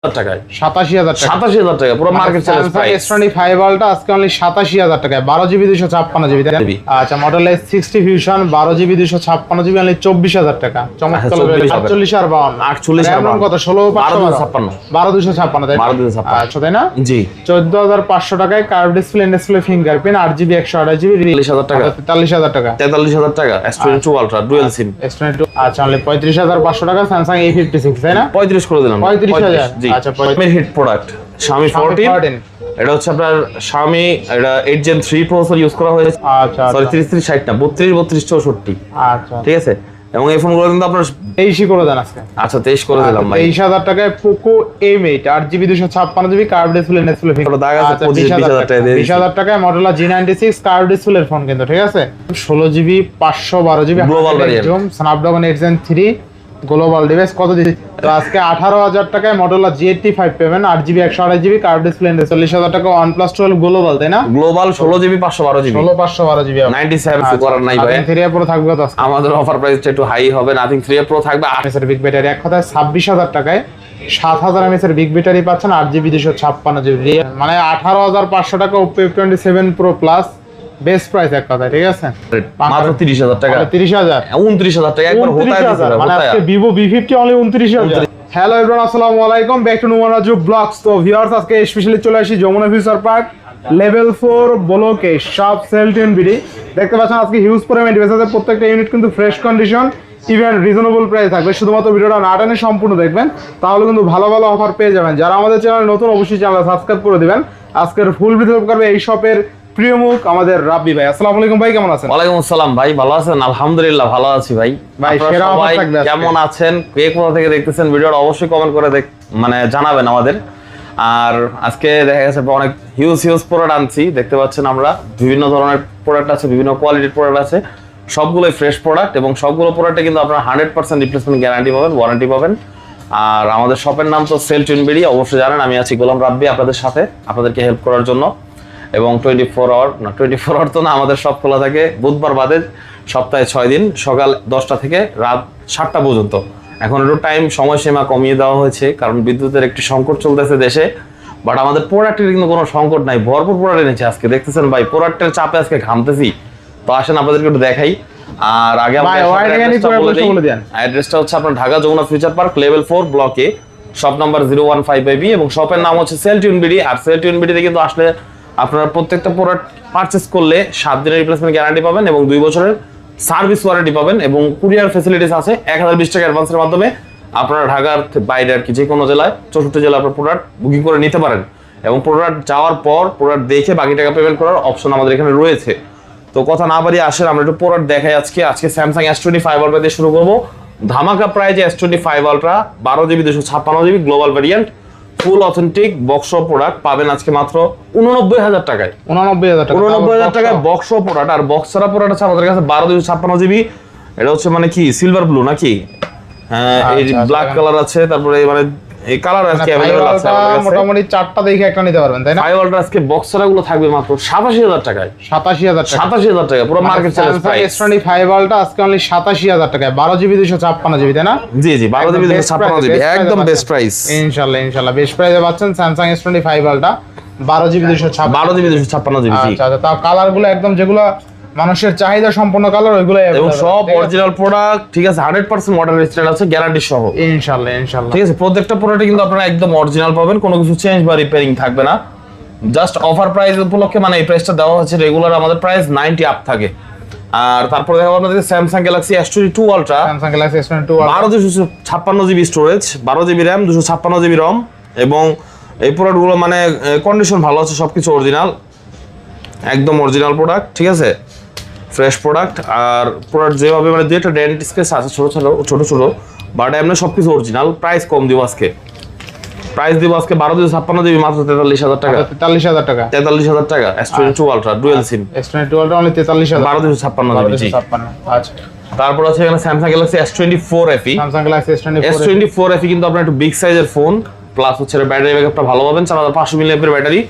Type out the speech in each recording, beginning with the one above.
টাকায় ৮৭,০০০ টাকা ৮৭,০০০ টাকা পুরো market challenge price. S25 ultra আজকে অনলি ৮৭,০০০ টাকায় 12GB 256GB। আচ্ছা model S60 fusion 12GB 256GB only 24,০০০ টাকা। চমৎকার 48 আর 52 48 আর 52 কত 16 12,256 12,256 তাই 12,256 আচ্ছা তাই না জি 14,500 টাকায় curve display fingerprint 8GB 128GB 40,000 টাকা 43,000 টাকা 43,000 টাকা S22 ultra dual SIM S22 আচ্ছা অনলি 35,500 টাকা স্যামসাং A56 তাই না 35 করে দিলাম 35,000 জি আচ্ছা হিট প্রোডাক্ট Xiaomi 14 এটা হচ্ছে আপনার Xiaomi এটা 8 Gen 3 প্রসেসর ইউজ করা হয়েছে। আচ্ছা সরি 3360 না 32 32 64 আচ্ছা ঠিক আছে। এবং এই ফোনগুলো কিন্তু আপনার 23 করে দেন আজকে। আচ্ছা 23 করে দিলাম ভাই 23,000 টাকায় Poco M8 8GB 256GB curve display finger দাগ আছে 20,000 টাকা দিয়ে 20,000 টাকায় Motorola G96 কার্ভ ডিসপ্লের ফোন কিন্তু ঠিক আছে 16GB 512GB global variant Snapdragon 8 Gen 3 global device কত দিচ্ছি তো আজকে 18,000 টাকায় Motorola G85 পাবেন 8GB 128GB কার্ভ ডিসপ্লে 40,000 টাকা OnePlus 12 গ্লোবাল তাই না গ্লোবাল 16GB 512GB 512GB 97 করার নাই ভাই 3 Pro থাকবে তো আজকে আমাদের অফার প্রাইসটা একটু হাই হবে Nothing 3 Pro থাকবে 8 এর বিগ ব্যাটারি এক কথায় 26,000 টাকায় 7,000 mAh এর বিগ ব্যাটারি পাচ্ছেন 8GB 256GB মানে 18,500 টাকা Oppo F27 Pro Plus best price এক কথায় ঠিক আছে মাত্র 30,000 টাকা 30,000 29,000 টাকা একবার হোতায় দিছে মানে আজকে Vivo V50 only 29,000। Hello everyone আসসালামু আলাইকুম back to Numan Raju vlogs. তো ভিউয়ার্স আজকে স্পেশালি চলে আসি যমুনা ফিউচার পার্ক লেভেল 4 ব্লকে সব সেল 10BD দেখতে পাচ্ছেন আজকে হিউজ পরিমাণে ডিভাইস আছে প্রত্যেকটা ইউনিট কিন্তু fresh condition even reasonable price থাকবে শুধুমাত্র ভিডিওটা না টেনে সম্পূর্ণ দেখবেন তাহলে কিন্তু ভালো ভালো অফার পেয়ে যাবেন। যারা আমাদের চ্যানেল নতুন অবশ্যই চ্যানেল সাবস্ক্রাইব করে দিবেন। আজকের ফুল ভিডিও করবে এই শপের প্রিয় মুখ আমাদের রাব্বি ভাই। আসসালামু আলাইকুম ভাই কেমন আছেন? ওয়ালাইকুম আসসালাম ভাই ভালো আছেন? আলহামদুলিল্লাহ ভালো আছি ভাই। ভাই সেরা অফার থাকবে কেমন আছেন কে কোথা থেকে দেখতেছেন ভিডিওটা অবশ্যই কমেন্ট করে মানে জানাবেন আমাদের। আর আজকে দেখা গেছে অনেক হিউজ প্রোডাক্ট আনছি দেখতে পাচ্ছেন আমরা বিভিন্ন ধরনের প্রোডাক্ট আছে বিভিন্ন কোয়ালিটির প্রোডাক্ট আছে সবগুলোই ফ্রেশ প্রোডাক্ট এবং সবগুলো প্রোডাক্টে কিন্তু আপনারা 100% রিপ্লেসমেন্ট গ্যারান্টি পাবেন ওয়ারেন্টি পাবেন। আর আমাদের শপের নাম তো সেল 10BD অবশ্যই জানেন আমি আছি গোলাম রাব্বি আপনাদের সাথে আপনাদেরকে হেল্প করার জন্য এবং 24 আওয়ার তো না আমাদের সব খোলা থাকে বুধবার বাদে সপ্তাহে 6 দিন সকাল 10টা থেকে রাত 7টা পর্যন্ত। এখন একটু সময়সীমা কমিয়ে দেওয়া হয়েছে কারণ বিদ্যুতের একটি সংকট চলতেছে দেশে বাট আমাদের প্রোডাক্টের কিন্তু কোনো সংকট নাই ভরপুর প্রোডাক্ট এনেছে আজকে দেখতেছেন ভাই প্রোডাক্টের চাপে আজকে ঘামতেছি। তো আসেন আপনাদেরকে একটু দেখাই। আর আগে অ্যাড্রেসটা হচ্ছে আপনার Dhaka Jamuna future park level 4 ব্লকে শপ নাম্বার 015 এবং শপের নাম হচ্ছে সেল 10BD। আর সেল 10BD তে কিন্তু আসলে আপনারা প্রত্যেকটা প্রোডাক্ট পারচেজ করলে 7 দিনের রিপ্লেসমেন্ট গ্যারান্টি পাবেন এবং 2 বছরের সার্ভিস ওয়ারেন্টি পাবেন এবং কুরিয়ার ফ্যাসিলিটিস আছে 1020 টাকা অ্যাডভান্সের মাধ্যমে আপনারা ঢাকার বাইরে আর কি যে কোনো জেলায় 64 জেলায় আপনার প্রোডাক্ট বুকিং করে নিতে পারেন এবং প্রোডাক্ট যাওয়ার পর প্রোডাক্ট দেখে বাকি টাকা পেমেন্ট করার অপশন আমাদের এখানে রয়েছে। তো কথা না বাড়িয়ে আসেন আমরা একটু প্রোডাক্ট দেখাই আজকে স্যামসাং S25 আলট্রা দিয়ে শুরু করব। ধামাকা প্রাইজে S25 ultra 12GB 256GB global variant ফুল অথেন্টিক বক্স প্রোডাক্ট পাবেন আজকে মাত্র 89,000 টাকায় 89,000 টাকায় বক্স প্রোডাক্ট। আর বক্স ছাড়া প্রোডাক্ট আছে আমাদের কাছে 12GB এটা হচ্ছে মানে কি সিলভার ব্লু নাকি হ্যাঁ এই ব্ল্যাক কালার আছে তারপরে মানে এই কালার আজকে अवेलेबल আছে আমাদের কাছে মোটামুটি 4টা দেখে একটা নিতে পারবেন তাই না। 5 আলট্রা আজকে বক্স ছাড়াগুলো থাকবে মাত্র 87,000 টাকায় 87,000 টাকা পুরো market challenge price. S25 ultra আজকে অনলি 87,000 টাকায় 12GB 256GB তাই না। জি 12GB 256GB একদম বেস্ট প্রাইস ইনশাআল্লাহ বেস্ট প্রাইসে পাচ্ছেন Samsung S25 ultra 12GB 256GB জি। আচ্ছা তাও কালারগুলো একদম যেগুলো মানুষের চাহিদা সম্পন্ন কালার ওইগুলো এবং সব অরিজিনাল প্রোডাক্ট ঠিক আছে 100% মডেল রেজিস্ট্রেশন আছে গ্যারান্টি সহ ইনশাআল্লাহ ঠিক আছে। প্রত্যেকটা প্রোডাক্টে কিন্তু আপনারা একদম অরিজিনাল পাবেন কোনো কিছু চেঞ্জ বা রিপেয়ারিং থাকবে না জাস্ট অফার প্রাইস উপলক্ষে মানে এই প্রাইসটা দেওয়া হচ্ছে রেগুলার আমাদের প্রাইস 90 আপ থাকে। আর তারপর দেখাবো আপনাদের Samsung Galaxy S22 ultra 1256GB storage 12GB RAM 256GB ROM এবং এই প্রোডাক্টগুলো মানে কন্ডিশন ভালো আছে সবকিছু অরিজিনাল একদম অরিজিনাল প্রোডাক্ট ঠিক আছে ফ্রেশ প্রোডাক্ট। আর প্রোডাক্ট যেভাবে মানে দুইটা ডেন্ট স্কেচ আছে ছোট বাট এমনি সবকিছু অরিজিনাল। প্রাইস কম দিব আজকে 1256GB মাত্র 43,000 টাকা 43,000 টাকা S22 ultra dual SIM S22 ultra only 43,000 1256GB জি। আচ্ছা তারপর আছে এখানে স্যামসাং গ্যালাক্সি S24 FE কিন্তু আপনার একটু বিগ সাইজের ফোন প্লাস হচ্ছে ব্যাটারি ব্যাকআপটা ভালো পাবেন 4500 mAh battery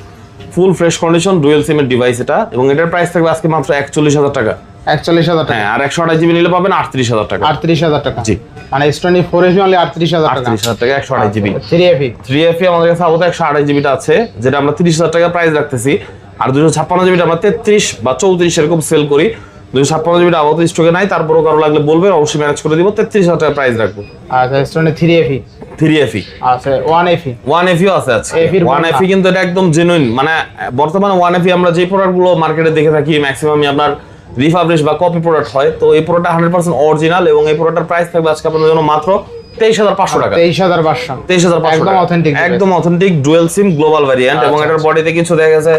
full fresh condition dual সিমের ডিভাইস এটা এবং এটার প্রাইস থাকবে আজকে মাত্র 41,000 টাকা 41,000 টাকা। হ্যাঁ, আর 128 জিবি নিলে পাবেন 38,000 টাকা। 38,000 টাকা। জি, মানে S24 FE অনলি 38,000 টাকা। 38,000 টাকা 128 জিবি। 3FE 3FE আমাদের কাছে আপাতত 128 জিবিটা আছে, যেটা আমরা 30,000 টাকা প্রাইস রাখতেছি। আর 256 জিবিটা আমরা 33 বা 34 এরকম সেল করি। 256 জিবিটা আপাতত স্টকে নাই, তারপরও কারো লাগলে বলবেন, অবশ্যই ম্যানেজ করে দিব। 33,000 টাকা প্রাইস রাখবো। আচ্ছা, S23 FE 3FE আচ্ছা, 1FE 1FE আছে। 1FE কিন্তু এটা একদম জেনুইন, মানে বর্তমানে 1FE আমরা যে প্রোডাক্টগুলো মার্কেটে দেখে থাকি ম্যাক্সিমামই আপনার রিফাবলিশ বা কপি প্রোডাক্ট হয়। তো এই প্রোডাক্টটা 100% অরিজিনাল এবং এই প্রোডাক্টের প্রাইস থাকবে আজকে আপনাদের জন্য মাত্র 23,500 টাকা। 23,500 23,500 একদম অথেন্টিক, একদম authentic dual SIM global variant. এবং এটার বডিতে কিছু দেখা গেছে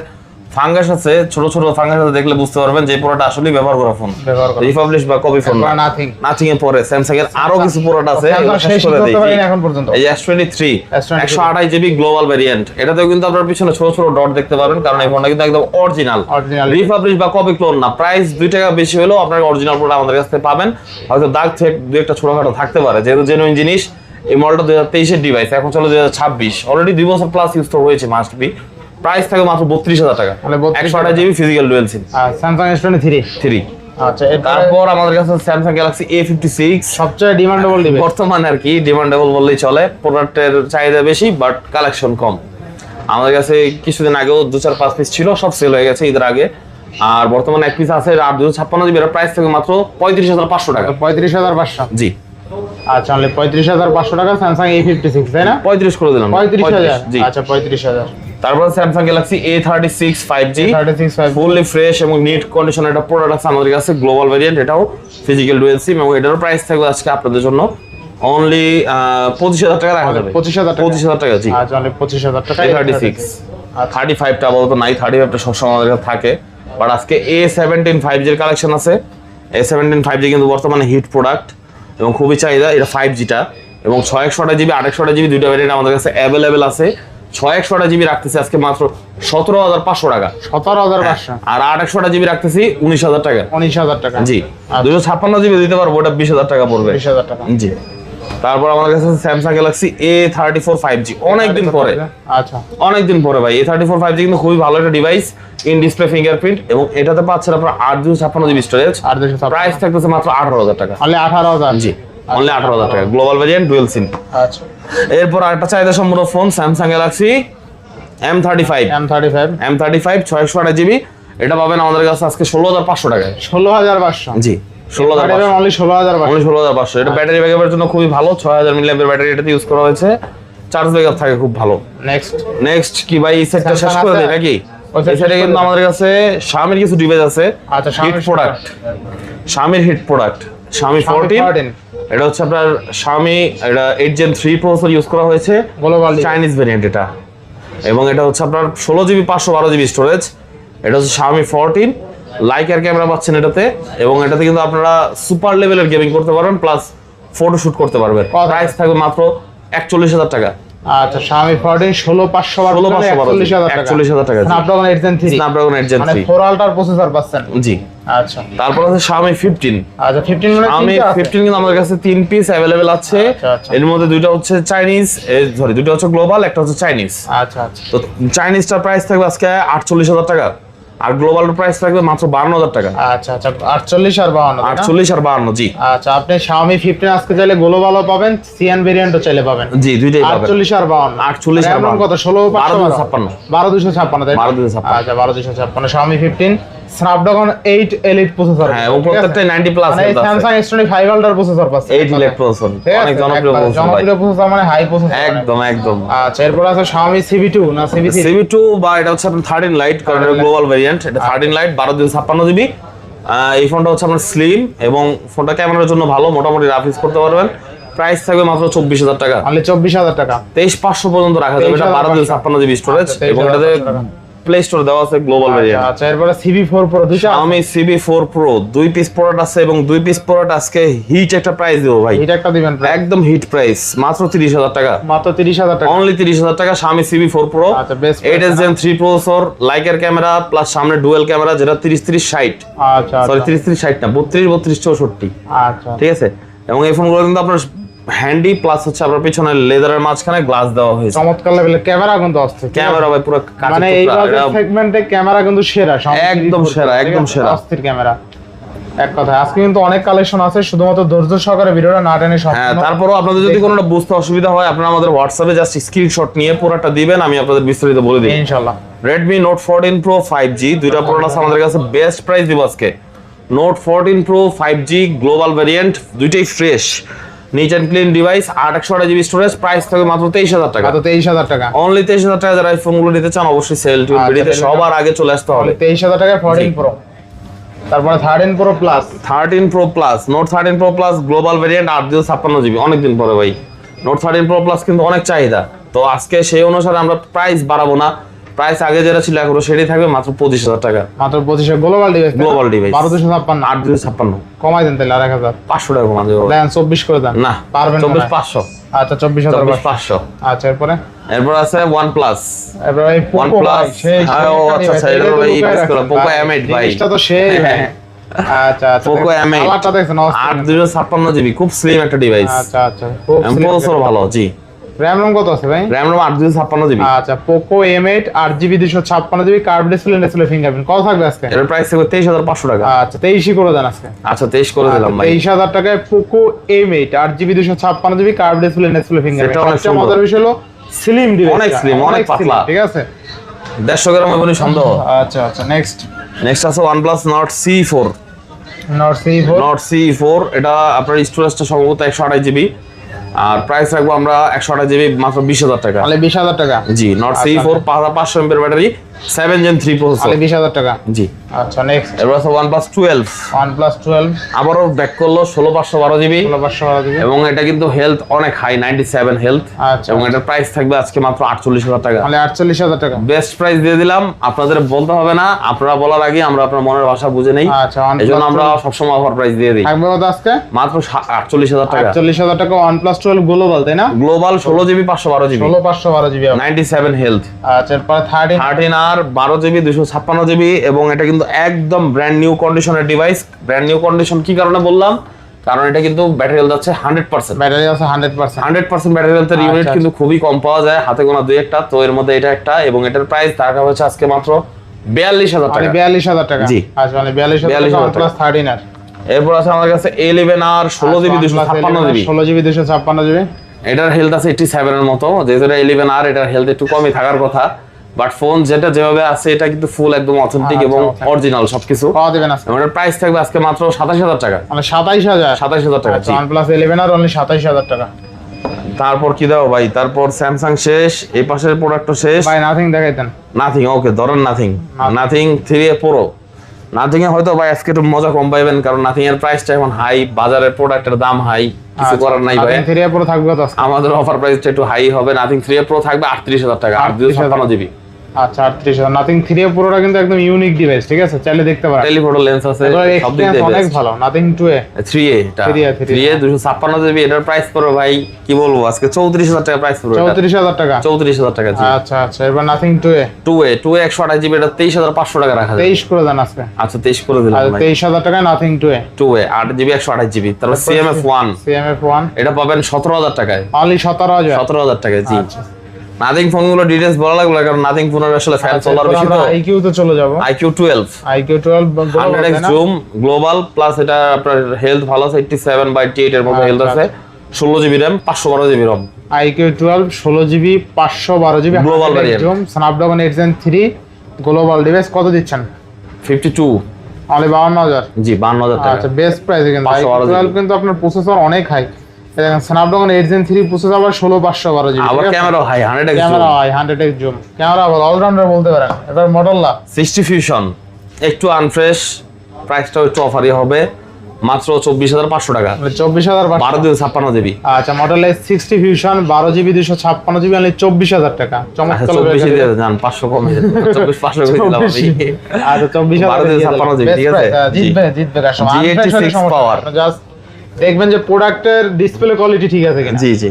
ফাঙ্গাস আছে, ছোট ছোট ফাঙ্গাস আছে, দেখলে বুঝতে পারবেন যে প্রোডাক্ট আসলে ব্যবহার করা ফোন, রিফাবলিশ বা কপি ফোন না। নাথিং এর পরে স্যামসাং এর আরো কিছু প্রোডাক্ট আছে, এগুলো শেষ করে দেই এখন পর্যন্ত। এই S23 128 জিবি গ্লোবাল ভ্যারিয়েন্ট, এটাতেও কিন্তু আপনার পিছনে ছোট ছোট ডট দেখতে পারবেন, কারণ এই ফোনটা কিন্তু একদম অরিজিনাল, রিফাবলিশ বা কপি ক্লোন না। প্রাইস 2 টাকা বেশি হলেও আপনারা অরিজিনাল প্রোডাক্ট আমাদের কাছ থেকে পাবেন। হয়তো দাগ থেকে দুই একটা ছোটখাটো থাকতে পারে, যেহেতু জেনুইন জিনিস। এই মডেলটা 2023 এর ডিভাইস, এখন চলে 2026, অলরেডি 2 বছর প্লাস ইউজ তো হয়েছে, মাস্ট বি। প্রাইস থাকে মাত্র 32,000 টাকা, 128 GB physical dual SIM. Samsung S23 আচ্ছা, তারপর আমাদের কাছে স্যামসাং গ্যালাক্সি A56 সবচেয়ে ডিমান্ডেবল ডিভাইস বর্তমানে আর কি, ডিমান্ডেবল বললেই চলে। প্রোডাক্টের চাহিদা বেশি বাট কালেকশন কম। আমাদের কাছে কিছুদিন আগেও 2-4-5 পিস ছিল, সব সেল হয়ে গেছে ঈদের আগে। আর বর্তমানে এক পিস আছে, আর 256 জিবি, এর প্রাইস থাকে মাত্র 35,500 টাকা। 35,500 জি আচ্ছা, অনলি 35,500 টাকা স্যামসাং A56, তাই না? 35 করে দিলাম। 35,000 জি। আচ্ছা, 35,000। তারপর Samsung Galaxy A36 5G fully fresh এবং নিট কন্ডিশন একটা প্রোডাক্ট আছে আমাদের কাছে, গ্লোবাল ভ্যারিয়েন্ট, এটাও ফিজিক্যাল ডুয়াল সিম। এবং এটার প্রাইস থাকবে আজকে আপনাদের জন্য অনলি 25,000 টাকা রাখা যাবে। 25,000 টাকা। জি আচ্ছা, অনলি 25,000 টাকা। A36 35 টা আপাতত নাই, 35 টা সবসময় আমাদের কাছে থাকে। বাট আজকে A17 5G এর কালেকশন আছে। A17 5G কিন্তু বর্তমানে হিট প্রোডাক্ট এবং খুবই চাহিদা। এটা 5G টা এবং 628 জিবি 828 জিবি দুইটা ভ্যারিয়েন্ট আমাদের কাছে অ্যাভেলেবেল আছে। 628 জিবি রাখতেছি আজকে মাত্র 17,500 টাকা। 17,500 আর 828 জিবি রাখতেছি 19,000 টাকা। 19,000 টাকা। জি, 256 জিবি দিতে পারবো, ওটা 20,000 টাকা পড়বে। 20,000 টাকা। জি। তারপর আমাদের কাছে স্যামসাং গ্যালাক্সি A34 5G, অনেকদিন পরে। আচ্ছা, অনেকদিন পরে ভাই। A34 5G কিন্তু খুবই ভালো একটা ডিভাইস, ইন ডিসপ্লে ফিঙ্গারপ্রিন্ট, এবং এটাতে পাচ্ছেন আপনার 856 জিবি স্টোরেজ। প্রাইস থাকতেছে মাত্র 18,000 টাকা। অনলি 18,000। জি, অনলি 18,000 টাকা, গ্লোবাল ভ্যারিয়েন্ট ডুয়াল সিম। আচ্ছা, এরপর আরেকটা চাহিদা সম্পূর্ণ phone, Samsung Galaxy M35 628 GB, এটা পাবেন আমাদের কাছে আজকে 16,500 টাকায়। 16,500 জি, 16,500 অনলি 16,500। 16,500। এটা ব্যাটারি ব্যাকআপের জন্য খুবই ভালো, 6000 মিলিঅ্যাম্পিয়ার ব্যাটারি এটাতে ইউজ করা হয়েছে। চার্জ ব্যাকআপ থাকে খুব ভালো। নেক্সট কি ভাই, এই সেটটা শেষ করে দেই নাকি? এই সেটে কিন্তু আমাদের কাছে Xiaomi কিছু ডিভাইস আছে। আচ্ছা, hit product, Xiaomi hit product, Xiaomi 14। এটা হচ্ছে আপনার Xiaomi, এটা 8 Gen 3 প্রসেসর ইউজ করা হয়েছে, গ্লোবাল চাইনিজ ভেরিয়েন্ট এটা। এবং এটা হচ্ছে আপনার 16 জিবি 512 জিবি স্টোরেজ। এটা হচ্ছে Xiaomi 14, লাইকার ক্যামেরা পাচ্ছেন এটাতে, এবং এটাতে কিন্তু আপনারা সুপার লেভেলের গেমিং করতে পারবেন, প্লাস ফটো শুট করতে পারবেন। প্রাইস থাকবে মাত্র 41,000 টাকা। আচ্ছা, Xiaomi 14 16,500 টাকা। স্ন্যাপড্রাগন 8 Gen 3, স্ন্যাপড্রাগন 8 Gen 3 মানে 4 আলট্রার প্রসেসর পাচ্ছেন। জি। আচ্ছা, তারপর আছে Xiaomi 15। আচ্ছা, 15 মানে Xiaomi 15 কিন্তু আমাদের কাছে 3 পিস अवेलेबल আছে। এর মধ্যে দুইটা হচ্ছে চাইনিজ, দুইটা হচ্ছে গ্লোবাল, একটা হচ্ছে চাইনিজ। আচ্ছা, তো চাইনিজটার প্রাইস থাকবে আজকে 48,000 টাকা, আর গ্লোবালের প্রাইস থাকবে মাত্র 52,000 টাকা। আচ্ছা, 48 আর 52। 48 আর 52। জি। আচ্ছা, আপনি Xiaomi 15 আজকে চাইলে গ্লোবালও পাবেন, সিএন ভেরিয়েন্টও চাইলে পাবেন। জি, দুইটাই পাবেন। 48 আর 52। 48 আর 52 কত? 16,556। 12,256। তাই 12,256। আচ্ছা, 12,256 Xiaomi 15 স্ন্যাপড্রাগন 8 এলিট প্রসেসর। হ্যাঁ, এবং প্রত্যেকটা 90 প্লাস মানে Samsung S25 আলট্রার প্রসেসর পাচ্ছেন। 8 এলিট প্রসেসর, অনেক জনপ্রিয় প্রসেসর। জনপ্রিয় প্রসেসর মানে হাই প্রসেসর। একদম। আচ্ছা, এরপর আছে Xiaomi CB2 না CB2 বা এটা হচ্ছে আপনার 13 লাইট, কারণ এটা গ্লোবাল ভেরিয়েন্ট। এটা 13 লাইট 12,256 জিবি। এই ফোনটা হচ্ছে আপনার স্লিম এবং ফোনটা ক্যামেরার জন্য ভালো, মোটামুটি রাফ ইউজ করতে পারবেন। প্রাইস থাকবে মাত্র 24,000 টাকা। অনলি 24,000 টাকা। 23,500 পর্যন্ত রাখা যাবে। এটা 12,256 জিবি স্টোরেজ এবং এটাতে প্লে স্টোর দেওয়া আছে গ্লোবাল ভেরিয়েন্ট। আচ্ছা, এরপরে CB4 Pro Xiaomi CB4 Pro 2 piece product আছে, এবং 2 পিস প্রোডাক্ট আজকে হিট একটা প্রাইস দেব ভাই। এটা একটা দিবেন একদম হিট প্রাইস, মাত্র 30,000 টাকা। মাত্র 30,000 টাকা। অনলি 30,000 টাকা Xiaomi CB4 Pro। আচ্ছা, best 8 Gen 3 processor, liker camera plus সামনে ডুয়াল ক্যামেরা, যেটা 30-30-60। আচ্ছা, সরি 30-30-60 না, 32-32-64। আচ্ছা, ঠিক আছে। এবং এই ফোনগুলো কিন্তু আপনার হ্যান্ডি, প্লাস হচ্ছে আপনার পিছনে লেদারের মাঝখানে গ্লাস দেওয়া হয়েছে। চমৎকার লেভেলের ক্যামেরা কিন্তু আসছে। ক্যামেরা ভাই পুরো মানে এই বাজেট সেগমেন্টে ক্যামেরা কিন্তু সেরা, একদম সেরা, একদম সেরা। অস্থির ক্যামেরা। এক কথা আজকে কিন্তু অনেক কালেকশন আছে, শুধুমাত্র ধৈর্য সহকারে ভিডিওটা না টেনে সব। হ্যাঁ, তারপরও আপনাদের যদি কোনোটা বুঝতে অসুবিধা হয় আপনারা আমাদের হোয়াটসঅ্যাপে জাস্ট স্ক্রিনশট নিয়ে পুরোটা দিবেন, আমি আপনাদের বিস্তারিত বলে দিই ইনশাআল্লাহ। Redmi Note 14 Pro 5G দুইটা প্রোডাক্ট আমাদের কাছে বেস্ট প্রাইস দিব আজকে। Note 14 Pro 5G global variant, দুইটাই fresh neat and clean device, 8/128 GB storage, price থাকবে মাত্র 23,000 টাকা। মাত্র 23,000 টাকা, অনলি 23,000 টাকা। যারা আইফোন গুলো নিতে চান অবশ্যই সেল টু ভিডিওতে সবার আগে চলে আসতে হবে। 23,000 টাকায় 14 Pro, তারপরে 13 Pro Plus, 13 Pro Plus, Note 13 Pro Plus global variant 8/256 GB, অনেকদিন পরে ভাই Note 13 Pro Plus কিন্তু অনেক চাহিদা, তো আজকে সেই অনুসারে আমরা প্রাইস বাড়াবো না, প্রাইস আগে যেটা ছিল এখনো সেটাই থাকবে মাত্র 25,000 টাকা। মাত্র 25,000 গ্লোবাল ডিভাইস, গ্লোবাল ডিভাইস 1256, 8/256 কমাই দেন তাহলে আর 1000, 500 টাকা কমা দেবো। দেন 24 করে দেন। না পারবেন না, 24,500। আচ্ছা 24,500। আচ্ছা এরপর আছে OnePlus, এরপর এই পোকো OnePlus, সেই আচ্ছা এটা হলো এই পিস করা Poco M8 ভাই, জিনিসটা তো সেই। আচ্ছা Poco M8 কালারটা দেখছেন 8/256 GB, খুব স্লিম একটা ডিভাইস। আচ্ছা খুব প্রসেসর ভালো। জি, RAM ROM কত আছে ভাই? RAM ROM 8/256 GB। আচ্ছা Poco M8 8GB 256GB, curve display fingerprint, কত থাকবে আজকে? এর প্রাইস থাকবে 23,500 টাকা। আচ্ছা 23 করে দেন আজকে। আচ্ছা 23 করে দিলাম ভাই। 23,000 টাকায় Poco M8 8GB 256GB, curve display fingerprint. এটা অনেক সবচেয়ে মজার বিষয় হলো স্লিম ডিভাইস, অনেক slim, অনেক পাতলা। ঠিক আছে, 150 গ্রাম হবে সন্দেহ। আচ্ছা নেক্সট আছে OnePlus Nord C4, Nord C4 এটা আপনার স্টোরেজটা সম্ভবত 128 GB, আর প্রাইস রাখবো আমরা 128 GB মাত্র 20,000 টাকা। তাহলে 20,000 টাকা। জি, Nord C4 500 mAh battery, 7 Gen 3 processor, তাহলে 20,000 টাকা। জি। আচ্ছা নেক্সট এরপর আছে OnePlus 12, আবারও ব্যাক করলো 16/512 GB, 16/512 GB, এবং এটা কিন্তু হেলথ অনেক হাই 97 হেলথ, আচ্ছা এবং এটার প্রাইস থাকবে আজকে মাত্র 48,000 টাকা। তাহলে 48,000 টাকা। বেস্ট প্রাইস দিয়ে দিলাম, আপনাদের বলতে হবে না, আপনারা বলার আগে আমরা আপনার মনের ভাষা বুঝে নেই, আচ্ছা এজন্য আমরা সবসময় অফার প্রাইস দিয়ে দিই। থাকবে কত আজকে? মাত্র 48,000 টাকা। 48,000 টাকা OnePlus 12 গ্লোবাল, তাই না? Global 16 GB 512 GB, 16/512 GB, 97 health. আচ্ছা এরপর 13 আর 12 GB 256 GB, এবং এটা কিন্তু একদম ব্র্যান্ড নিউ কন্ডিশনের ডিভাইস। ব্র্যান্ড নিউ কন্ডিশন কি কারণে বললাম? কারণ এটা কিন্তু ব্যাটারি হেলথ আছে 100%, ব্যাটারি আছে 100%, 100% ব্যাটারি হেলথের ইউনিট কিন্তু খুবই কম পাওয়া যায়, হাতে গোনা দুই একটা, তো এর মধ্যে এটা একটা, এবং এটার প্রাইস টাকা হচ্ছে আজকে মাত্র 42,000 টাকা। 42,000 টাকা। জি, আচ্ছা মানে 42,000 টাকা OnePlus 13R। এরপর আছে আমাদের কাছে A11R 16 GB 256 GB, 16GB 256GB, এটার হেলথ আছে 87 এর মতো, যেহেতু এটা 11R, এটার হেলথ একটু কমই থাকার কথা, বাট ফোন যেটা যেভাবে আছে এটা কিন্তু ফুল একদম অথেন্টিক এবং অরিজিনাল সবকিছু। পাওয়া দিবেন আজকে। এটার প্রাইস থাকবে আজকে মাত্র 27,000 টাকা। মানে 27,000 টাকা। আচ্ছা OnePlus 11R অনলি 27,000 টাকা। তারপর কি দাও ভাই? তারপর স্যামসাং শেষ, এই পাশের প্রোডাক্টও শেষ। ভাই নাথিং দেখাইতেন। নাথিং, ওকে ধরেন নাথিং 3A Pro। নাথিং এ হয়তো ভাই আজকে একটু মজা কম পাইবেন, কারণ নাথিং এর প্রাইসটা এখন হাই, বাজারের প্রোডাক্টের দাম হাই, কিছু করার নাই ভাই। নাথিং 3A Pro থাকবে কত আজকে? আমাদের অফার প্রাইসটা একটু হাই হবে। নাথিং 3A Pro থাকবে 38,000 টাকা, 856 GB। আচ্ছা 38,000। নাথিং 3A Proটা কিন্তু একদম ইউনিক ডিভাইস, ঠিক আছে, চাইলে দেখতে পারেন। টেলিফোটো লেন্স আছে, সব দিক দিয়ে অনেক ভালো। নাথিং 2A 3A, এটা 3A 256 GB, এটার প্রাইস পড়বে ভাই কি বলবো আজকে 34,000 টাকা প্রাইস পড়বে। 34,000 টাকা। 34,000 টাকা। জি আচ্ছা এবার নাথিং 2A 128 GB, এটা 23,500 টাকা রাখা যাবে। 23 করে দেন আজকে। আচ্ছা 23 করে দিলাম ভাই। 23,000 টাকায় নাথিং 2A 8 GB 128 GB। তারপর CMF1 এটা পাবেন 17,000 টাকায়, অনলি 17,000 টাকায়। জি, আচ্ছা নাথিং ফোনগুলো ডিটেইলস বলা লাগলো, কারণ নাথিং ফোনের আসলে ফ্যান চলার বেশি, তো IQ তে চলে যাব। IQ 12 100x zoom global plus, এটা আপনার হেলথ ভালো আছে 87/8 এর মতো হেলথ আছে, 16 GB RAM 512 GB ROM। IQ 12 16GB 512 GB global variant, Snapdragon 8 Gen 3 global device. কত দিচ্ছেন? 52, অনলি 52,000। জি 52,000 টাকা। আচ্ছা বেস্ট প্রাইস কিন্তু। IQ 12 কিন্তু আপনার প্রসেসর অনেক হাই, দেখেন স্ন্যাপড্রাগন 8 Gen 3 প্রসেসর, আবার 16/512 GB, আবার camera high 100x zoom, camera high 100x zoom, camera আবার অলরাউন্ডার বলতে পারেন। এবার মডেলটা 60 ফিউশন, একটু আনফ্রেশ, প্রাইসটাও একটু অফারই হবে, মাত্র 24,500 টাকা, 24,500, 12/256 GB। আচ্ছা model 60 fusion 12GB 256GB, only 24,000 টাকা। চমৎকার 24 দিয়ে দেন, 500 কমে যাবে, 24,500 করে দিলাম আমি। আচ্ছা 24,000 12/256 GB, ঠিক আছে। জিতবে কাস্টমার। G86 পাওয়ার, জাস্ট দেখবেন যে প্রোডাক্টের ডিসপ্লে কোয়ালিটি ঠিক আছে কিনা। জি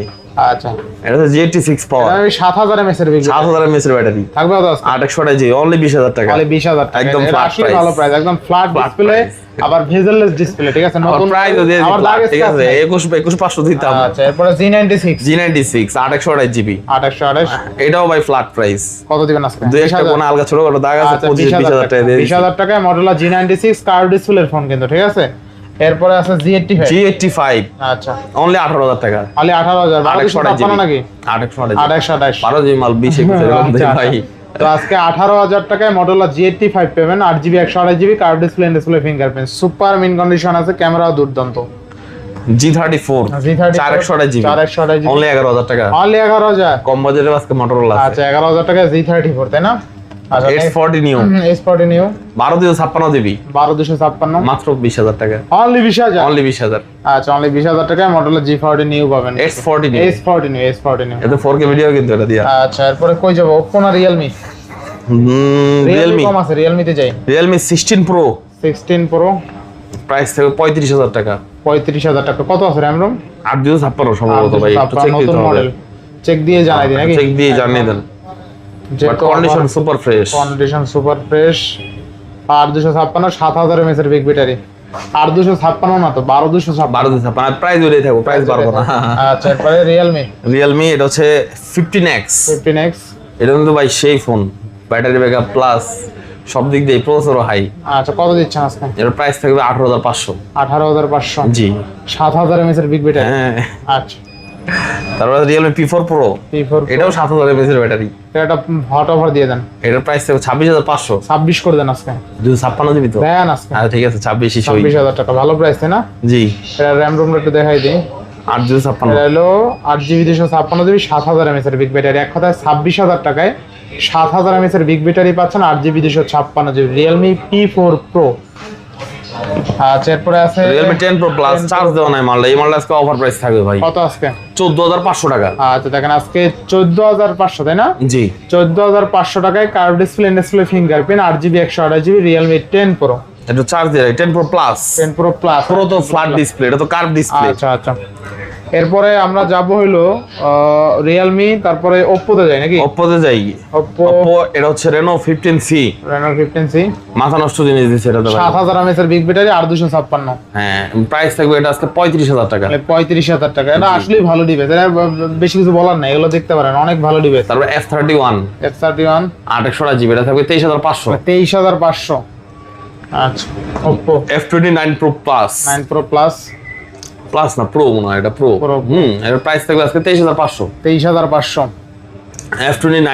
আচ্ছা, এটা হচ্ছে GT6 পাওয়ার, এটা 7000 mAh এর বিগ 7000 mAh এর ব্যাটারি থাকবে কত আজকে? 2800 জি, অনলি 20000 টাকা, খালি 20000 টাকা, একদম এটা ফ্ল্যাট আসলে প্রাইস, ভালো প্রাইস, একদম ফ্ল্যাট ডিসপ্লে, আবার ভেজেললেস ডিসপ্লে, ঠিক আছে? নতুন প্রাইস দিয়ে আমার দাগ ঠিক আছে 21500 দিতাম। আচ্ছা, এরপরে G96 G96 2800 জিবি, 2828 এটাও ভাই ফ্ল্যাট প্রাইস, কত দিবেন আজকে? দুই একটা কোন আলগা ছোট বড় দাগ আছে, 25000 টাকা দিয়ে 20000 টাকায় মডেলা G96 কার্ভ ডিসপ্লের ফোন কিন্তু, ঠিক আছে? এরপরে আছে G85 আচ্ছা, অনলি 18000 টাকা, খালি 18000, 2800 নাকি 2800 2828 12 জিবি মাল 20 21 এরকম দেই আচ্ছা, ভাই। তো আজকে 18000 টাকায় মডেলা G85 পাবেন, 8GB 128GB curve display fingerprint, super mint condition আছে, ক্যামেরাও দুর্দান্ত। G34 4128 জিবি 4128 অনলি 11000 টাকা, অনলি 11000। কম বাজেটের আজকে মোটরোলা আছে। আচ্ছা, 11000 টাকায় G34, তাই না? আচ্ছা, S40 new S40 new 12256 GB 12256 মাত্র 20000 টাকা, অনলি 20000। অনলি 20000। আচ্ছা, অনলি 20000 টাকায় মডেলা G40 নিউ পাবেন, S40 নিউ S40 নিউ। এতে 4K ভিডিও কিন্তু এটা দিয়া। আচ্ছা, এরপরে কই যাব? Oppo না Realme? Realme কম আছে, Realme তে যাই। Realme 16 Pro 16 Pro প্রাইস থেকে 35000 টাকা, 35000 টাকা। কত আছে RAM ROM? 856 সম্ভবত ভাই, একটু চেক দিতে নতুন হবে, মডেল, চেক দিয়ে জানাই দিন নাকি? চেক দিয়ে জানিয়ে দেন। But condition super fresh, condition super fresh. 8256 7000 mAh এর বিগ ব্যাটারি, 8256 না তো 12256, 12256 প্রাইস ওইটাই থাকো, প্রাইস বাড়বো না। আচ্ছা, এরপরে Realme এটা হচ্ছে 15X, 15X এটা কিন্তু ভাই সেই ফোন, ব্যাটারি ব্যাকআপ প্লাস সব দিক দিয়ে প্রসেসরও হাই। আচ্ছা, কত দিচ্ছেন আজকে? এর প্রাইস থাকবে 18500। 18500 জি 7000 mAh এর বিগ ব্যাটারি। হ্যাঁ। আচ্ছা, তারপরে Realme P4 Pro P4 এটাও 7000 mAh এর ব্যাটারি, এটা হট অফার দিয়ে দেন, এটার প্রাইস থাকবে 26500, 26 করে দেন আজকে, 256 জিবি তো। দেন আজকে। আচ্ছা ঠিক আছে 26 ই সই। 26000 টাকা, ভালো প্রাইস তাই না? জি এটা RAM ROM একটু দেখাই দিই। 856 এটা হলো 8GB 256GB 7000 mAh এর বিগ ব্যাটারি, এক কথায় 26000 টাকায় 7000 mAh এর বিগ ব্যাটারি পাচ্ছেন, 8GB 256GB Realme P4 Pro। আচ্ছা, এরপরে আছে Realme 10 Pro Plus চার্জ দেওয়া নাই মালটা, এই মালটা আজকে অফার প্রাইস থাকবে ভাই, কত আজকে? 14500 টাকা। আচ্ছা, দেখেন আজকে 14500, তাই না? জি 14500 টাকায় curve display fingerprint, 8GB 128GB Realme 10 Pro, এটা চার্জ দিয়ে 10 Pro Plus 10 Pro Plus পুরো তো ফ্ল্যাট ডিসপ্লে, এটা তো কার্ভ ডিসপ্লে। আচ্ছা আচ্ছা, এরপরে আমরা যাব হইলো Realme, তারপরে Oppo তে যাই নাকি? Oppo তে যাই। Oppo Oppo এটা হচ্ছে Reno 15C, Reno 15C মাথা নষ্ট জিনিস দিচ্ছে এটা তো ভাই। 7000 mAh এর বিগ ব্যাটারি, 8256, হ্যাঁ প্রাইস থাকবে এটা আজকে 35000 টাকা। মানে 35000 টাকা। এটা আসলেই ভালো ডিভাইস, এটা বেশি কিছু বলার নাই, এগুলো দেখতে পারেন, অনেক ভালো ডিভাইস। তারপর F31 F31 800 জিবি, এটা থাকবে 23500। 23500। আচ্ছা, Oppo F29 Pro Plus 9 Pro Plus plus না প্রো মনে হয়, এটা প্রো। Pro। এর প্রাইস থাকবে আজকে 23500। 23500। F29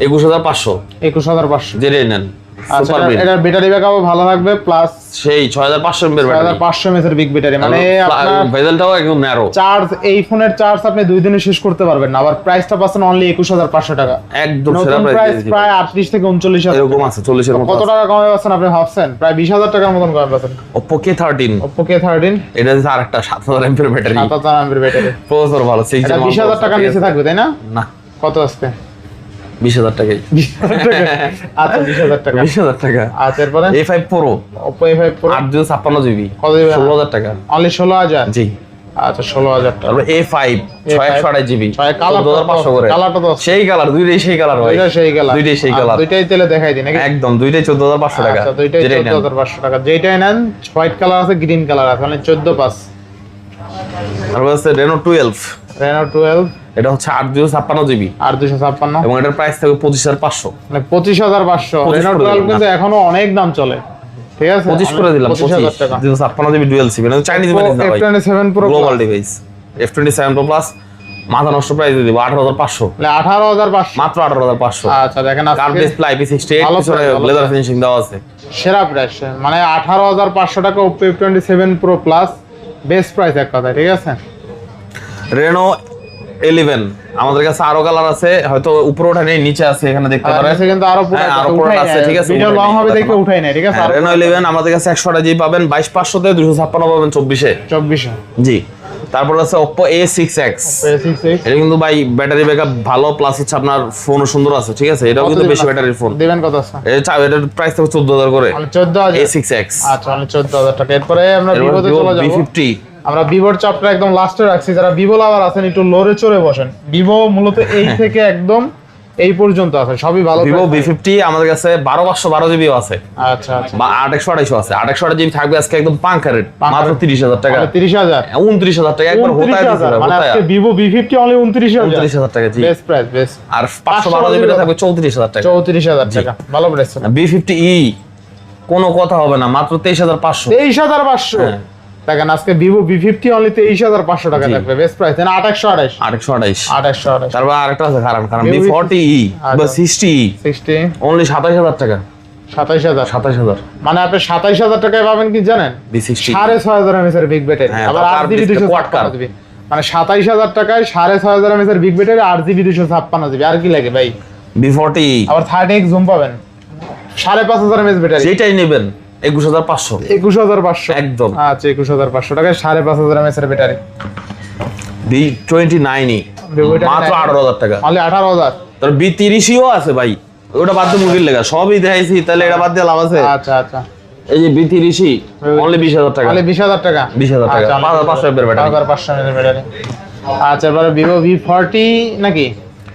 21500, 21500। যেটাই নেন আচ্ছা, সুপার বিল, এটার ব্যাটারি ব্যাকআপও ভালো থাকবে, প্লাস সেই 6500 এমএর ব্যাটারি, 6500 mAh এর বিগ ব্যাটারি, মানে আপনার ভেজেলটাও একদম ন্যারো। চার্জ, এই ফোনের চার্জ আপনি 2 দিনে শেষ করতে পারবেন না। আবার প্রাইসটা পাচ্ছেন অনলি 21500 টাকা, একদম সেরা নতুন প্রাইস প্রাইস দিয়েছি প্রায় 38 থেকে 39000 এরকম আছে, 40 এর মতো কত টাকা কমে পাচ্ছেন আপনি ভাবছেন? প্রায় 20000 টাকার মতন কমে পাচ্ছেন। Oppo K13 Oppo K13 এটা হচ্ছে আরেকটা 7000 এমএর ব্যাটারি, 7000 mAh ব্যাটারি, প্রসেসর ভালো, 6 এটা 20000 টাকার নিচে থাকবে তাই না? না কত আসবে? 20000 টাকাই। 20000 টাকা। আচ্ছা, 20000 টাকা। 20000 টাকা। আচ্ছা, এরপরে A5 Pro Oppo A5 Pro 856 GB, কত দিবেন? 16000 টাকা। অনলি 16000। জি আচ্ছা, 16000 টাকা। তারপর A5 628 জিবি, ছয় কালার 14500 করে। কালারটা তো সেই কালার, দুইটাই সেই কালার ভাই, দুইটা সেই কালার, দুইটাই সেই কালার, দুইটাই তেলে দেখাই দিন নাকি? একদম দুইটাই 14500 টাকা। আচ্ছা, দুইটাই যেটাই নেন। 14500 টাকা। যেটাই নেন, হোয়াইট কালার আছে, গ্রিন কালার আছে, মানে 14500। তারপর আছে Reno 12, Reno 12 এটা হচ্ছে 856 জিবি 8256, এবং এটার প্রাইস থাকবে 25500। মানে 25500। 25 Reno করে 12 দিলাম কিন্তু এখনো অনেক দাম চলে, ঠিক আছে? 25 করে দিলাম, 25000 টাকা। 256 জিবি ডুয়াল সিম, এটা চাইনিজ ম্যানেজ না ভাই, F27 Pro global device. F27 Pro Plus মাথা নষ্ট প্রাইস দিয়ে দিব 18500, মানে 18500 মাত্র 18500। আচ্ছা, দেখেন কার্ভ আজকে ডিসপ্লে IP68 ভালো পিছনে price, ভালো লেদার ফিনিশিং দেওয়া আছে, সেরা প্রাইস, মানে 18500 টাকা Oppo F27 Pro Plus, best price এক কথা, ঠিক আছে? Reno 11 আমাদের কাছে আরো কালার আছে, হয়তো উপরে ওঠা নেই, নিচে আছে, এখানে দেখতে পারেন। আছে কিন্তু আরো পুরো হ্যাঁ, আরো পুরো আছে, ঠিক আছে, ভিডিও উঠাই লং নেই, হবে কথা দেখে না। উঠাই নাই, ঠিক আছে? হ্যাঁ, Reno 11 আমাদের কাছে 128 জিবি পাবেন 22500 তে, 256 পাবেন 2400। 2400। জি তারপর আছে Oppo A6X, A6X এটা কিন্তু ভাই ব্যাটারি ব্যাকআপ ভালো, প্লাস হচ্ছে আপনার ফোনও সুন্দর আছে, ঠিক আছে? এটাও কিন্তু বেশি ব্যাটারির ফোন। দিবেন কত আছে? এটার প্রাইস থাকবে 14000 করে, মানে 14000। A6X। আচ্ছা, মানে 14000 টাকা। এরপরে আমরা ভিভোতে চলে যাব। V50 আমরা ভিভোর চাপটা একদম লাস্টে রাখছি, যারা ভিভো লাভার আছেন একটু লোরে চড়ে বসেন। ভিভো মূলত এই থেকে একদম এই পর্যন্ত আছে, সবই ভালো। ভিভো V50 আমাদের কাছে 12512 জিবিও আছে, আচ্ছা আচ্ছা, বা 8128 আছে। 8128 জিবি থাকবে আজকে একদম পাঙ্কা রেট, মাত্র 30000 টাকা। 30000 29000 টাকা একবার হোতায় দিছে, মানে আজকে ভিভো V50 অনলি 29000 টাকা। জি, বেস্ট প্রাইস, বেস্ট। আর 512 জিবি থাকবে 34000 টাকা। 34000 টাকা, ভালো প্রাইস। V50e কোনো কথা হবে না, মাত্র 23500। 23500 দেখেন, আজকে ভিভো V50 অনলি 23500 টাকা থাকবে, বেস্ট প্রাইস। না 2828 2828। তারপর আরেকটা আছে কারণ V40e বা 60e 60 অনলি 27000 টাকা। 27000 মানে আপনি 27000 টাকায় পাবেন কি জানেন? V60 6500 mAh এর বিগ ব্যাটারি, আবার 8GB 256 জিবি, মানে 27000 টাকায় 6500 mAh এর বিগ ব্যাটারি, 8GB 256 জিবি। আর কি লাগে ভাই? V40e আবার 30x জুম পাবেন, 5500 mAh ব্যাটারি, যেটাই নেবেন 21500। 21500 একদম। আচ্ছা, 21500 টাকায় 5500 mAh এর ব্যাটারি। V29e মাত্র 18000 টাকা, অনলি 18000। তার B30ও আছে ভাই, ওটা বাদ দিয়ে মুভির লেখা সবই দেখাইছি, তাহলে এটা বাদ দিয়ে লাভ আছে? আচ্ছা আচ্ছা, এই যে B30 অনলি 20000 টাকা। অনলি 20000 টাকা, 20000 টাকা, 5500 এর ব্যাটারি। 5500 mAh এর ব্যাটারি। আচ্ছা, এবারে ভিভো V40 নাকি?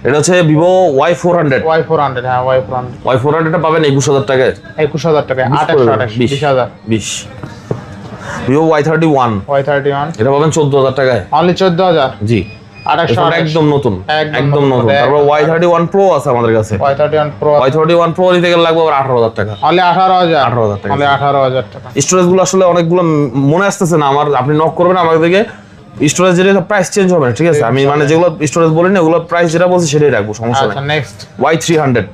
এটা হচ্ছে ভিভো Y400। Y400, হ্যাঁ Y400। Y400 টা পাবেন 21000 টাকায়। 21000 টাকায়, 2828 20000। 20 ভিভো Y31 এটা পাবেন 14000 টাকায়, অনলি 14000। জি, 2828 একদম নতুন, একদম নতুন। তারপর Y31 Pro আছে আমাদের কাছে। Y31 Pro নিতে গেলে লাগবে আবার 18000 টাকা। অনলি 18000 টাকা। অনলি 18000 টাকা। স্টোরেজ গুলো আসলে অনেকগুলো মনে আসতেছে না আমার, আপনি নক করবেন আমাদেরকে। স্টোরেজ যেটা প্রাইস চেঞ্জ হবে না, ঠিক আছে? আমি মানে যেগুলো স্টোরেজ বলি না, ওগুলো প্রাইস যেটা বলছি সেটাই রাখবো, সমস্যা আচ্ছা, নাই। নেক্সট Y300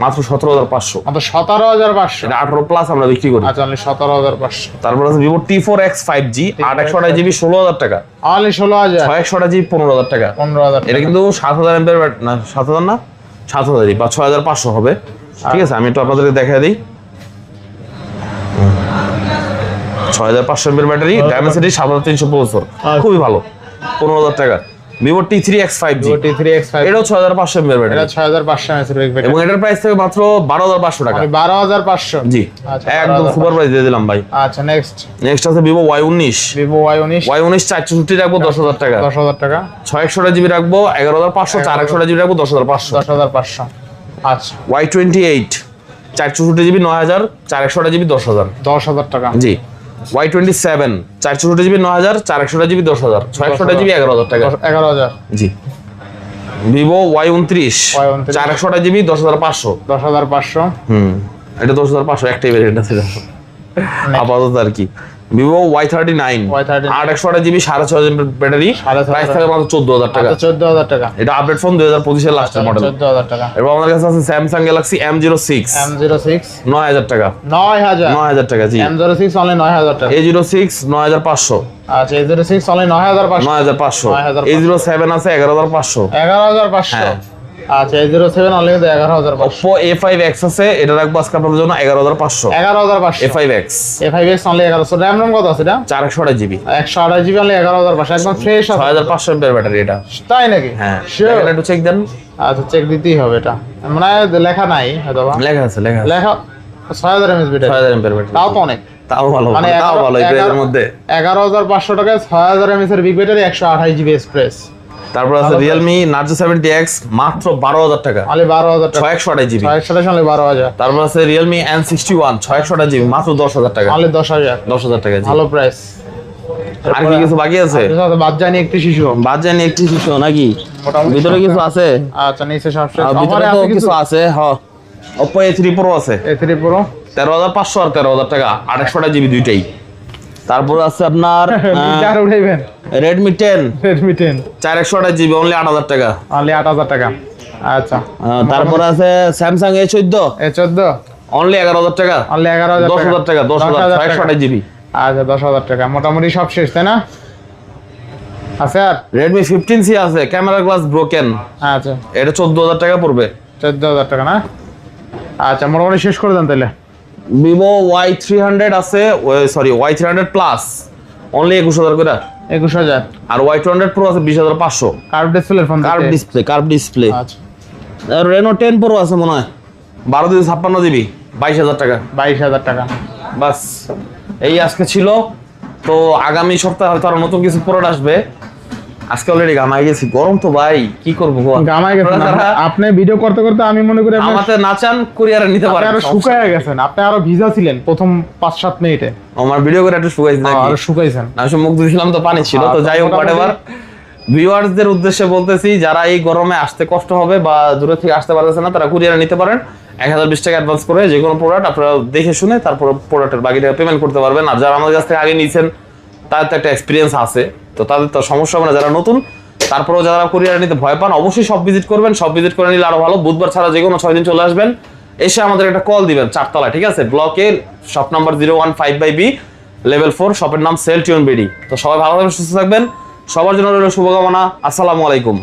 মাত্র 17500। 17500। এটা 18 প্লাস আমরা বিক্রি করি। আচ্ছা, অনলি 17500। তারপর আছে ভিভো T4X 5G 828 জিবি 16000 টাকা। অনলি 16000। 628 জিবি 15000 টাকা। 15000 এটা কিন্তু 7000 এমপিআর না, 7000 না, 7000 বা 6500 হবে, ঠিক আছে? আমি একটু আপনাদেরকে দেখাই দিই। 6500 এমপিআর ব্যাটারি, ডায়মেনসিটি 7300 প্রসেসর, খুবই ভালো। 15000 টাকা। ভিভো T3X 5G এটাও 6500 এমপিআর ব্যাটারি, এটা 6500 mAh এর ব্যাটারি, এবং এটার প্রাইস থেকে মাত্র 12500 টাকা। 12500। জি, আচ্ছা, একদম সুপার প্রাইস দিয়ে দিলাম ভাই। আচ্ছা, নেক্সট আছে ভিভো Y19 464 রাখবো 10000 টাকা। 10000 টাকা। 628 জিবি রাখবো 11500, 428 জিবি রাখবো 10500। 10500। আচ্ছা, Y28 464 জিবি 9000, 428 জিবি 10000। 10000 টাকা। জি, Y27 464 জিবি 9000, 428 জিবি 10000, 628 জিবি 11000 টাকা। 11000। জি, ভিভো Y29 428 জিবি 10500। 10500। এটা 10500 একটাই ভেরিয়েন্ট আছে আপাতত আর কি। Vivo Y39 828 GB 6500 GB battery, price থাকে মাত্র 14000 টাকা। 14000 টাকা। এটা আপডেট ফোন 2025 এর লাস্টের মডেল। 14000 টাকা। এরপর আমাদের কাছে আছে স্যামসাং গ্যালাক্সি M06 9000 টাকা। 9000 টাকা। জি, M06 অনলি 9000 টাকা। A06 9500। আচ্ছা, A06 অনলি 9500। 9500। A07 আছে 11500। 11500। আচ্ছা, A07 অনলি 11500। Oppo A5X আছে, এটা রাখবো আজকে আপনাদের জন্য 11500। 11500। A5X only 1100। RAM রম কত আছে এটা? 428 জিবি। 128 জিবি অনলি 11500, একদম ফ্রেশ আছে। 6500 এমপিআর ব্যাটারি এটা। তাই নাকি? হ্যাঁ, শিওর? এটা একটু চেক দেন। আচ্ছা, চেক দিতেই হবে এটা, মানে লেখা নাই হয়তো বা। লেখা আছে। 6000 mAh ব্যাটারি। 6000 এমপিআর ব্যাটারি, তাও তো অনেক। তাও ভালো, মানে তাও ভালো এই প্রাইসের মধ্যে। 11500 টাকায় 6000 mAh এর বিগ ব্যাটারি, 128 জিবি এক্সপ্রেস। তারপর আছে Realme Narzo 70X মাত্র 12000 টাকা। অনলি 12000 টাকা। 628 জিবি। 628 অনলি 12000। তারপর আছে Realme N61 628 জিবি মাত্র 10000 টাকা। অনলি 10000। 10000 টাকা। জি, ভালো প্রাইস। আর কি কিছু বাকি আছে? বাদ জানি একটি শিশু। বাদ জানি একটি শিশু নাকি? ভিতরে কিছু আছে? আচ্ছা, নিচে সবশেষ ভিতরে তো কিছু আছে। হ্যাঁ, Oppo A3 Pro আছে। A3 Pro 13500 আর 13000 টাকা, 2800 জিবি দুইটাই। তারপর আছে আপনার আর উঠাইবেন Redmi 10 428 জিবি অনলি 8000 টাকা। অনলি 8000 টাকা। আচ্ছা, তারপর আছে Samsung A14 অনলি 11000 টাকা। অনলি 11000 টাকা। 10000 টাকা, 10000 628 জিবি। আচ্ছা, 10000 টাকা মোটামুটি সব শেষ, তাই না? আছে আর Redmi 15C আছে, ক্যামেরা গ্লাস ব্রোকেন। আচ্ছা, এটা 14000 টাকা পড়বে। 14000 টাকা না? আচ্ছা, মোটামুটি শেষ করে দেন তাহলে। Vivo Y300 আছে, সরি Y300 প্লাস অনলি 21000 করে। 21000। আর Y200 Pro আছে 20500। কার্ভ ডিসপ্লের ফোন। Curve display. আচ্ছা, আর Reno 10 Pro আছে মনে হয় 1256 জিবি 22000 টাকা। 22000 টাকা। বাস, এই আজকে ছিল তো আগামী সপ্তাহে হয়তো আরো নতুন কিছু প্রোডাক্ট আসবে। আজকে অলরেডি ঘামাই গেছি, গরম তো ভাই, কি করবো গামায় গেছেন আপনি ভিডিও করতে করতে, আমি মনে করি আমাদের নাচান কুরিয়ারে নিতে পারেন। আরো শুকায় গেছেন, আপনি আরো ভিজা ছিলেন প্রথম 5-7 মিনিটে। আমার ভিডিও করে একটু শুকাইছি নাকি? আরো শুকাইছেন। আমি সব মুখ দিয়েছিলাম তো পানি ছিল। তো যাই হোক, হোয়াটএভার, ভিউয়ার্সদের উদ্দেশ্যে বলতেছি, যারা এই গরমে আসতে কষ্ট হবে বা দূরে থেকে আসতে পারতেছে না, তারা কুরিয়ারে নিতে পারেন। 1020 টাকা অ্যাডভান্স করে যে কোনো প্রোডাক্ট আপনারা দেখে শুনে তারপর প্রোডাক্টের বাকি টাকা পেমেন্ট করতে পারবেন। আর যারা আমাদের কাছ থেকে আগে নিয়েছেন তাদের তো একটা এক্সপিরিয়েন্স আছে, তো তাদের তো সমস্যা হবে না। যারা নতুন, তারপরেও যারা কুরিয়ারে নিতে ভয় পান, অবশ্যই সব ভিজিট করবেন। সব ভিজিট করে নিলে আরো ভালো। বুধবার ছাড়া যে কোনো 6 দিন চলে আসবেন, এসে আমাদের একটা কল দিবেন 4 তলায়, ঠিক আছে? ব্লকে শপ নাম্বার 015/B, লেভেল 4, শপের নাম সেল টিউন বিডি। তো সবাই ভালো থাকবেন, সুস্থ থাকবেন, সবার জন্য রইল শুভকামনা। আসসালামু আলাইকুম।